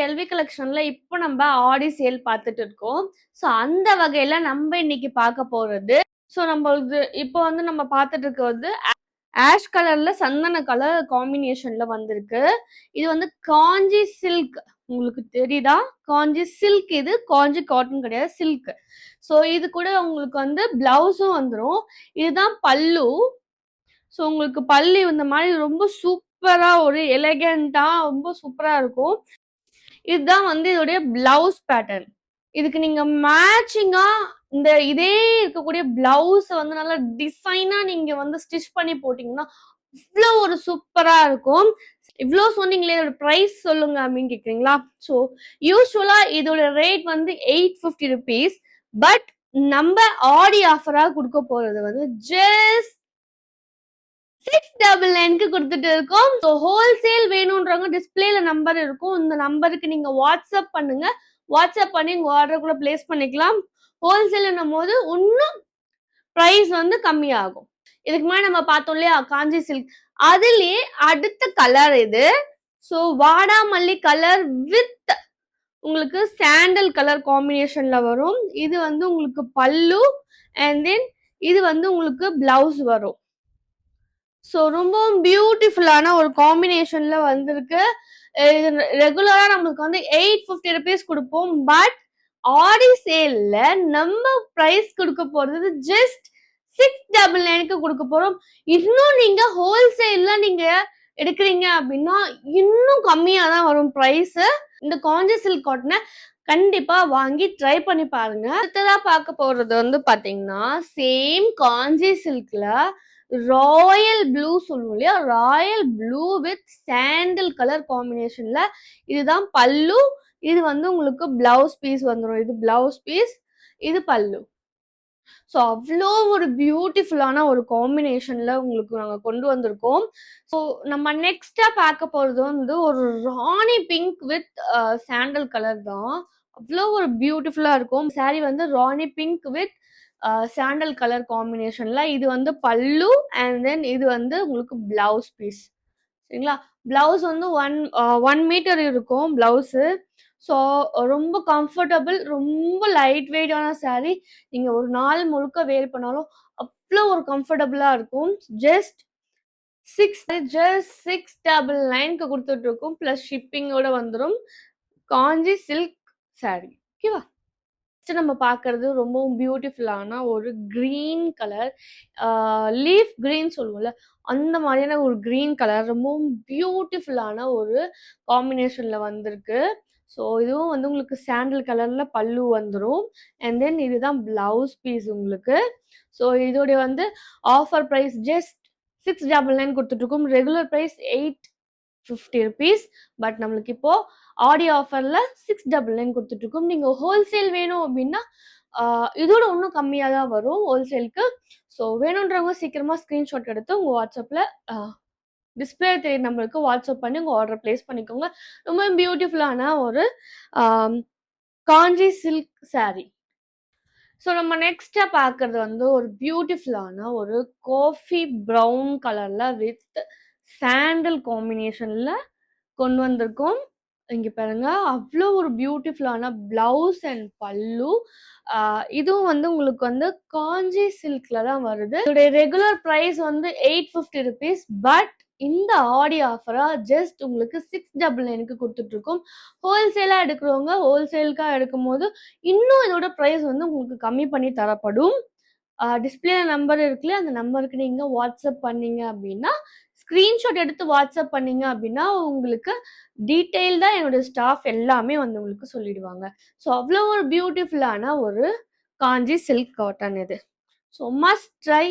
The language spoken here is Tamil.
எல்வி கலெக்ஷன்ல இப்போ நம்ம ஆடி சேல் பார்த்துட்டு இருக்கோம். ஸோ அந்த வகையில நம்ம இன்னைக்கு பார்க்க போறது, ஸோ நம்மளுது இப்போ வந்து நம்ம பார்த்துட்டு இருக்கிறது ஆஷ் கலர்ல சந்தன கலர் காம்பினேஷன்ல வந்திருக்கு. இது வந்து காஞ்சி சில்க், உங்களுக்கு தெரியுதா? காஞ்சி சில்க், இது காஞ்சி காட்டன் கிடையாது, சில்க். ஸோ இது கூட உங்களுக்கு வந்து பிளவுஸும் வந்துடும். இதுதான் பல்லு. ஸோ உங்களுக்கு பல்லு இந்த மாதிரி ரொம்ப சூப்பரா ஒரு எலகெண்டா ரொம்ப சூப்பரா இருக்கும். இதுதான் வந்து இதோடைய பிளவுஸ் பேட்டர்ன். இதுக்கு நீங்க மேட்சிங்கா இந்த இதே இருக்கக்கூடிய பிளவுஸ் வந்து நல்லா டிசைனா நீங்க வந்து ஸ்டிச் பண்ணி போட்டீங்கன்னா இவ்வளோ ஒரு சூப்பரா இருக்கும். இவ்வளோ சொன்னீங்களே, இதோட பிரைஸ் சொல்லுங்க அப்படின்னு கேக்குறீங்களா? ஸோ யூஸ்வலா இதோட ரேட் வந்து 850 rupees. பட் நம்ம ஆடி ஆஃபரா கொடுக்க போறது வந்து ஜஸ்ட் 699க்கு கொடுத்துட்டு இருக்கோம். ஸோ ஹோல்சேல் வேணும்ன்றவங்க டிஸ்பிளேல நம்பர் இருக்கும், இந்த நம்பருக்கு நீங்க வாட்ஸ்அப் பண்ணுங்க. வாட்ஸ்அப் பண்ணி உங்க ஆர்டர் கூட பிளேஸ் பண்ணிக்கலாம். ஹோல்சேல்னும் போது இன்னும் பிரைஸ் வந்து கம்மியாகும். இதுக்கு முன்னாடி நம்ம பார்த்தோம் இல்லையா காஞ்சி சில்க், அதுலயே அடுத்த கலர் இது. ஸோ வாடாமல்லி கலர் வித் உங்களுக்கு சாண்டல் கலர் காம்பினேஷன்ல வரும். இது வந்து உங்களுக்கு பல்லு அண்ட் தென் இது வந்து உங்களுக்கு பிளவுஸ் வரும். ஸோ ரொம்பவும் பியூட்டிஃபுல்லான ஒரு காம்பினேஷன்ல வந்திருக்கு. இது ரெகுலரா நம்மளுக்கு வந்து 850 rupees கொடுப்போம். பட் ஆடி சேல்ல நம்ம பிரைஸ் கொடுக்க போறது ஜஸ்ட் 699க்கு கொடுக்க போறோம். இன்னும் நீங்க ஹோல்சேல்ல நீங்க எடுக்கிறீங்க அப்படின்னா இன்னும் கம்மியா தான் வரும் பிரைஸ். இந்த காஞ்சி சில்க் காட்டனை கண்டிப்பா வாங்கி ட்ரை பண்ணி பாருங்க. அடுத்ததா பார்க்க போறது வந்து பாத்தீங்கன்னா சேம் காஞ்சி சில்க்ல ராயல் ப்ளூ சொல்லுவோம் இல்லையா, royal blue with sandal colour காம்பினேஷன்ல இதுதான் பல்லு. இது வந்து உங்களுக்கு பிளவுஸ் பீஸ் வந்துடும். இது பிளவுஸ் பீஸ், இது பல்லு. ஸோ அவ்வளோ ஒரு பியூட்டிஃபுல்லான ஒரு காம்பினேஷன்ல உங்களுக்கு நாங்கள் கொண்டு வந்திருக்கோம். ஸோ நம்ம நெக்ஸ்டா பார்க்க போறது வந்து ஒரு ராணி பிங்க் வித் சாண்டல் கலர் தான். அவ்வளோ ஒரு பியூட்டிஃபுல்லா இருக்கும். சாரி வந்து ராணி பிங்க் வித் சாண்டல் கலர் காம்பினேஷன்ல. இது வந்து பல்லு அண்ட் தென் இது வந்து உங்களுக்கு பிளவுஸ் பீஸ். சரிங்களா? பிளவுஸ் வந்து 1 மீட்டர் இருக்கும் பிளவுஸு. ஸோ ரொம்ப கம்ஃபர்டபுள், ரொம்ப லைட் வெயிட்டான சாரீ. நீங்க ஒரு நாள் முழுக்க வேர் பண்ணாலும் அவ்வளோ ஒரு கம்ஃபர்டபுளா இருக்கும். ஜஸ்ட் 699க்கு கொடுத்துட்டு இருக்கோம். பிளஸ் ஷிப்பிங்கோட வந்துடும். காஞ்சி சில்க் சாரீ. ஓகேவா? நம்ம பார்க்கறது ரொம்பவும் பியூட்டிஃபுல்லான ஒரு கிரீன் கலர், லீஃப் கிரீன் சொல்லுவோம்ல, அந்த மாதிரியான ஒரு கிரீன் கலர் ரொம்பவும் பியூட்டிஃபுல்லான ஒரு காம்பினேஷன்ல வந்திருக்கு. ஸோ இதுவும் வந்து உங்களுக்கு சாண்டல் கலர்ல பல்லு வந்துடும். அண்ட் தென் இதுதான் பிளவுஸ் பீஸ் உங்களுக்கு. ஸோ இதோடைய வந்து ஆஃபர் ப்ரைஸ் ஜஸ்ட் 699 கொடுத்துட்டு இருக்கோம். Regular price 850 rupees. பட் நம்மளுக்கு இப்போ ஆடி ஆஃபர்ல 699 கொடுத்துட்டு இருக்கோம். நீங்க ஹோல்சேல் வேணும் அப்படின்னா இதோட இன்னும் கம்மியாக தான் வரும் ஹோல்சேலுக்கு. ஸோ வேணுன்றவங்க சீக்கிரமா ஸ்கிரீன்ஷாட் எடுத்து உங்க வாட்ஸ்அப்ல டிஸ்பிளே தெரிய நம்பருக்கு வாட்ஸ்அப் பண்ணி உங்க ஆர்டர் பிளேஸ் பண்ணிக்கோங்க. ரொம்ப பியூட்டிஃபுல்லான ஒரு காஞ்சி சில்க் சாரி. ஸோ நம்ம நெக்ஸ்டா பார்க்கறது வந்து ஒரு பியூட்டிஃபுல்லான ஒரு காஃபி ப்ரௌன் கலர்ல வித் சாண்டல் காம்பினேஷன்ல கொண்டு வந்திருக்கோம். இங்க பாருங்க, அவ்வளோ ஒரு பியூட்டிஃபுல்லான பிளவுஸ் அண்ட் பல்லு. இதுவும் வந்து உங்களுக்கு வந்து காஞ்சி சில்க்ல தான் வருது. இதோடைய ரெகுலர் பிரைஸ் வந்து 850 rupees. பட் இந்த ஆடி ஆஃபரா ஜஸ்ட் உங்களுக்கு 699க்கு கொடுத்துட்டு இருக்கோம். ஹோல்சேலா எடுக்கிறவங்க ஹோல்சேலுக்கா எடுக்கும் போது இன்னும் இதோட பிரைஸ் வந்து உங்களுக்கு கம்மி பண்ணி தரப்படும். டிஸ்பிளே நம்பர் இருக்குல்ல, அந்த நம்பருக்கு நீங்க வாட்ஸ்அப் பண்ணீங்க அப்படின்னா, ஸ்கிரீன்ஷாட் எடுத்து வாட்ஸ்அப் பண்ணீங்க அப்படின்னா உங்களுக்கு டீட்டெயில்டா என்னோட ஸ்டாஃப் எல்லாமே வந்து உங்களுக்கு சொல்லிடுவாங்க. ஸோ அவ்வளோ ஒரு பியூட்டிஃபுல்லான ஒரு காஞ்சி சில்க் காட்டன் இது. So must try.